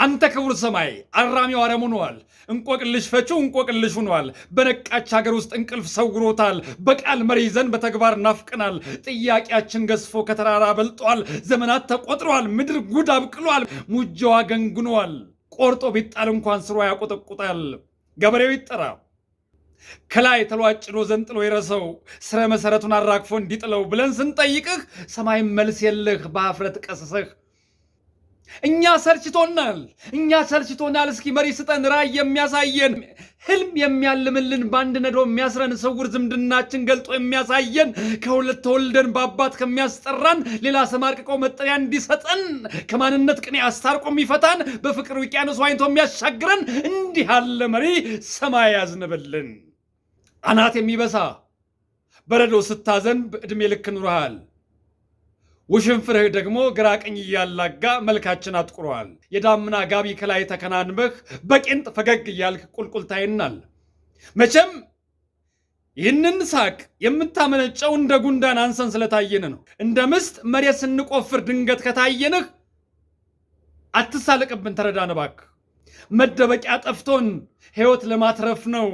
አንተ ክቡር ሰማይ አራሚው አረም ሆኗል። እንቆቅልሽ ፈቺው እንቆቅልሽ ሆኗል። በነቃች ሀገር ውስጥ እንቅልፍ ሰውሮታል። በቃል መሪ ይዘን በተግባር ናፍቀናል። ጥያቄያችን ገዝፎ ከተራራ በልጧል። ዘመናት ተቆጥረዋል። ምድር ጉድ አብቅሏል። ሙጃዋ ገንግኗል። ቆርጦ ቢጣል እንኳን ስሯ ያቆጠቁጣል። ገበሬው ይጠራ ከላይ ተሏጭኖ ዘንጥሎ ይረሰው ስረ መሰረቱን አራግፎ እንዲጥለው ብለን ስንጠይቅህ ሰማይም መልስ የለህ በአፍረት ቀስሰህ። እኛ ሰልችቶናል። እስኪ መሪ ስጠን ራዕይ የሚያሳየን ህልም የሚያልምልን በአንድ ነዶ የሚያስረን ስውር ዝምድናችን ገልጦ የሚያሳየን ከሁለት ተወልደን በአባት ከሚያስጠራን ሌላ ስም አርቅቆ መጠሪያ እንዲሰጠን ከማንነት ቅኔ አስታርቆ የሚፈታን በፍቅር ውቅያኖስ ዋኝቶ የሚያሻግረን እንዲህ ያለ መሪ ሰማይ ያዝንብልን። አናት የሚበሳ በረዶ ስታዘንብ ዕድሜ ልክ ኑረሃል። ውሽንፍርህ ደግሞ ግራ ቀኝ እያላጋ መልካችን አጥቁሯል። የዳምና ጋቢ ከላይ ተከናንበህ በቄንጥ ፈገግ እያልክ ቁልቁል ታይናል። መቼም ይህንን ሳቅ የምታመነጨው እንደ ጉንዳን አንሰን ስለታየን ነው። እንደ ምስጥ መሬት ስንቆፍር ድንገት ከታየንህ አትሳለቅብን፣ ተረዳን እባክህ። መደበቂያ ጠፍቶን ሕይወት ለማትረፍ ነው።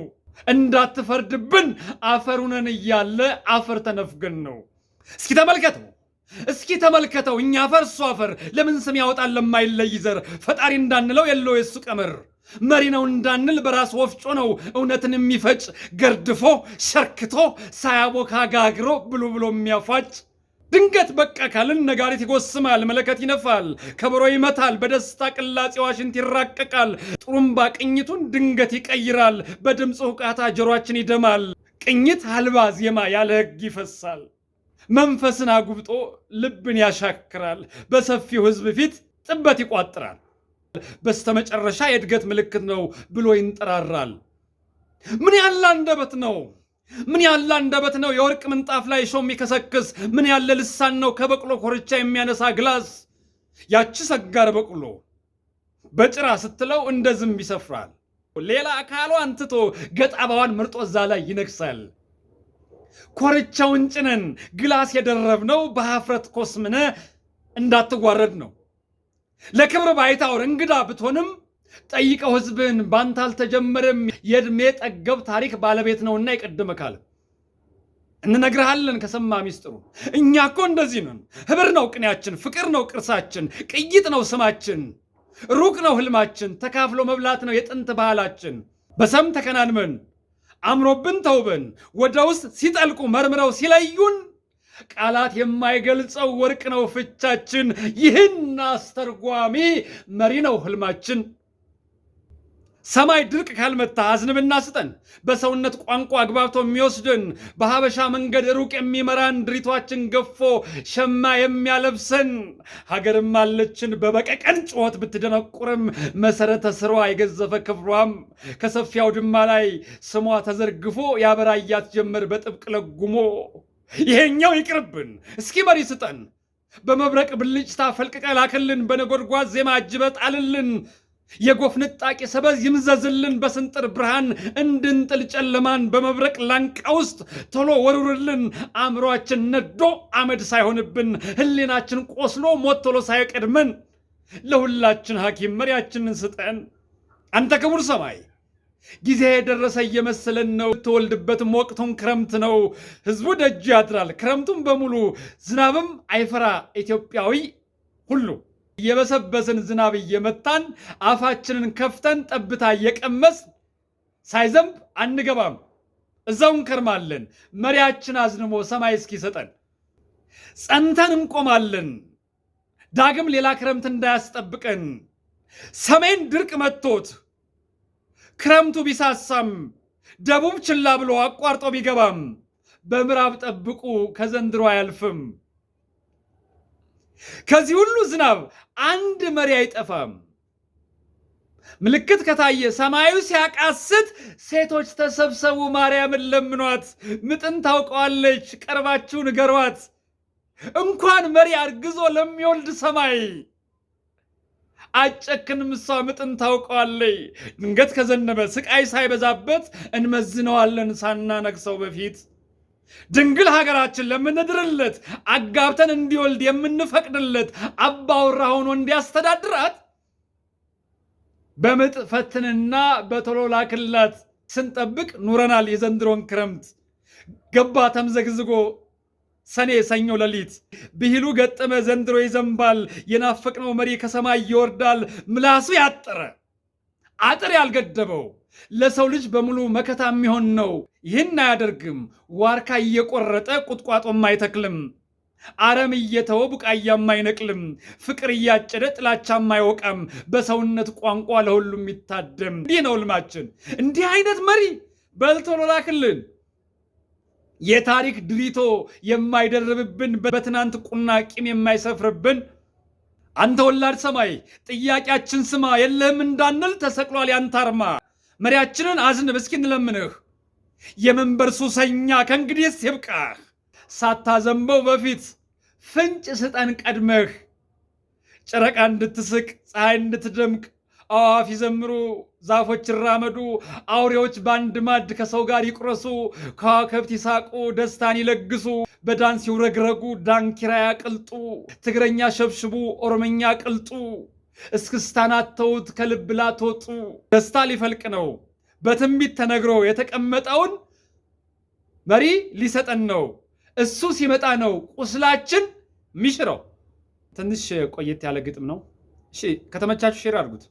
እንዳትፈርድብን አፈሩነን እያለ አፈር ተነፍገን ነው። እስኪ ተመልከተው እኛ አፈር እሱ አፈር ለምን ስም ያወጣል ለማይለይ ዘር። ፈጣሪ እንዳንለው የለው የሱ ቀመር። መሪ ነው እንዳንል በራስ ወፍጮ ነው እውነትን የሚፈጭ ገርድፎ ሸርክቶ ሳያቦካ ጋግሮ ብሎ የሚያፋጭ። ድንገት በቃ ካልን ነጋሪት ይጎስማል፣ መለከት ይነፋል፣ ከበሮ ይመታል፣ በደስታ ቅላጼ ዋሽንት ይራቀቃል። ጥሩምባ ቅኝቱን ድንገት ይቀይራል፣ በድምፅ ሁቃታ ጆሮአችን ይደማል። ቅኝት አልባ ዜማ ያለ ሕግ ይፈሳል። መንፈስን አጉብጦ ልብን ያሻክራል። በሰፊው ሕዝብ ፊት ጥበት ይቋጥራል። በስተመጨረሻ የእድገት ምልክት ነው ብሎ ይንጠራራል። ምን ያለ አንደበት ነው የወርቅ ምንጣፍ ላይ ሾም የሚከሰክስ። ምን ያለ ልሳን ነው ከበቅሎ ኮርቻ የሚያነሳ ግላስ። ያቺ ሰጋር በቅሎ በጭራ ስትለው እንደ ዝንብ ይሰፍራል። ሌላ አካሏን ትቶ ገጣባዋን ምርጦ እዛ ላይ ይነግሳል። ኮርቻውን ጭነን ግላስ የደረብነው በሀፍረት ኮስምነ እንዳትዋረድ ነው። ለክብር ባይታወር እንግዳ ብትሆንም ጠይቀው ሕዝብን ባንተ አልተጀመረም። የዕድሜ ጠገብ ታሪክ ባለቤት ነውና ይቀድም ካለ እንነግርሃለን ከሰማ ሚስጥሩ። እኛ እኮ እንደዚህ ነን። ህብር ነው ቅኔያችን፣ ፍቅር ነው ቅርሳችን፣ ቅይጥ ነው ስማችን፣ ሩቅ ነው ህልማችን፣ ተካፍሎ መብላት ነው የጥንት ባህላችን። በሰም ተከናንመን አምሮብን ተውበን ወደ ውስጥ ሲጠልቁ መርምረው ሲለዩን ቃላት የማይገልጸው ወርቅ ነው ፍቻችን። ይህን አስተርጓሚ መሪ ነው ህልማችን። ሰማይ ድርቅ ካልመታ አዝንብና ስጠን፣ በሰውነት ቋንቋ አግባብቶ የሚወስድን በሀበሻ መንገድ ሩቅ የሚመራን ድሪቷችን ገፎ ሸማ የሚያለብሰን። ሀገርም አለችን በበቀቀን ጩኸት ብትደነቁርም መሰረተ ስሯ የገዘፈ ክብሯም ከሰፊ አውድማ ላይ ስሟ ተዘርግፎ ያበራያት ጀመር በጥብቅ ለጉሞ። ይሄኛው ይቅርብን፣ እስኪ መሪ ስጠን፣ በመብረቅ ብልጭታ ፈልቅቀ ላክልን፣ በነጎድጓድ ዜማ አጅበ ጣልልን። የጎፍ ንጣቂ ሰበዝ ይምዘዝልን፣ በስንጥር ብርሃን እንድንጥል ጨለማን በመብረቅ ላንቃ ውስጥ ቶሎ ወሩርልን። አእምሯችን ነዶ አመድ ሳይሆንብን፣ ህሊናችን ቆስሎ ሞት ቶሎ ሳይቀድመን፣ ለሁላችን ሐኪም መሪያችንን ስጠን። አንተ ክቡር ሰማይ ጊዜ የደረሰ እየመሰለን ነው። ትወልድበትም ወቅቱን ክረምት ነው። ህዝቡ ደጅ ያድራል ክረምቱን በሙሉ። ዝናብም አይፈራ ኢትዮጵያዊ ሁሉ። የበሰበስን ዝናብ እየመታን አፋችንን ከፍተን ጠብታ እየቀመስ ሳይዘንብ አንገባም፣ እዛው እንከርማለን። መሪያችን አዝንሞ ሰማይ እስኪሰጠን ጸንተን እንቆማለን፣ ዳግም ሌላ ክረምት እንዳያስጠብቀን። ሰሜን ድርቅ መጥቶት ክረምቱ ቢሳሳም፣ ደቡብ ችላ ብሎ አቋርጦ ቢገባም፣ በምዕራብ ጠብቁ ከዘንድሮ አያልፍም። ከዚህ ሁሉ ዝናብ አንድ መሪ አይጠፋም። ምልክት ከታየ ሰማዩ ሲያቃስት ሴቶች ተሰብሰቡ ማርያምን ለምኗት። ምጥን ታውቀዋለች ቀርባችሁ ንገሯት። እንኳን መሪ አርግዞ ለሚወልድ ሰማይ አጨክንም እሷ ምጥን ታውቀዋለች። ድንገት ከዘነበ ስቃይ ሳይበዛበት እንመዝነዋለን ሳናነግሰው በፊት። ድንግል ሀገራችን ለምንድርለት አጋብተን እንዲወልድ የምንፈቅድለት አባወራ ሆኖ እንዲያስተዳድራት በምጥ ፈትንና በቶሎ ላክላት ስንጠብቅ ኑረናል የዘንድሮን ክረምት። ገባ ተምዘግዝጎ ሰኔ ሰኞ ሌሊት ብሂሉ ገጠመ ዘንድሮ ይዘንባል። የናፈቅነው መሪ ከሰማይ ይወርዳል። ምላሱ ያጠረ አጥር ያልገደበው ለሰው ልጅ በሙሉ መከታ የሚሆን ነው። ይህን አያደርግም ዋርካ እየቆረጠ ቁጥቋጦም አይተክልም። አረም እየተወ ቡቃያም አይነቅልም። ፍቅር እያጨደ ጥላቻም አይወቃም። በሰውነት ቋንቋ ለሁሉም የሚታደም። እንዲህ ነው ልማችን። እንዲህ አይነት መሪ በልቶሎ ላክልን። የታሪክ ድሪቶ የማይደርብብን፣ በትናንት ቁና ቂም የማይሰፍርብን። አንተ ወላድ ሰማይ ጥያቄያችን ስማ፣ የለህም እንዳንል ተሰቅሏል ያንተ አርማ። መሪያችንን አዝንብ እስኪ እንለምንህ፣ የመንበር ሱሰኛ ከእንግዲህስ ይብቃህ። ሳታዘንበው በፊት ፍንጭ ስጠን ቀድመህ፣ ጨረቃ እንድትስቅ ፀሐይ እንድትደምቅ፣ አዋፍ ይዘምሩ ዛፎች ይራመዱ፣ አውሬዎች በአንድ ማድ ከሰው ጋር ይቁረሱ፣ ከዋክብት ይሳቁ ደስታን ይለግሱ፣ በዳንስ ይውረግረጉ ዳንኪራ ያቅልጡ፣ ትግረኛ ሸብሽቡ ኦሮመኛ ቅልጡ፣ እስክስታን አተውት ከልብ ላትወጡ። ደስታ ሊፈልቅ ነው በትንቢት ተነግሮ የተቀመጠውን መሪ ሊሰጠን ነው። እሱ ሲመጣ ነው ቁስላችን ሚሽረው። ትንሽ ቆየት ያለ ግጥም ነው። እሺ ከተመቻችሁ ሼር አድርጉት።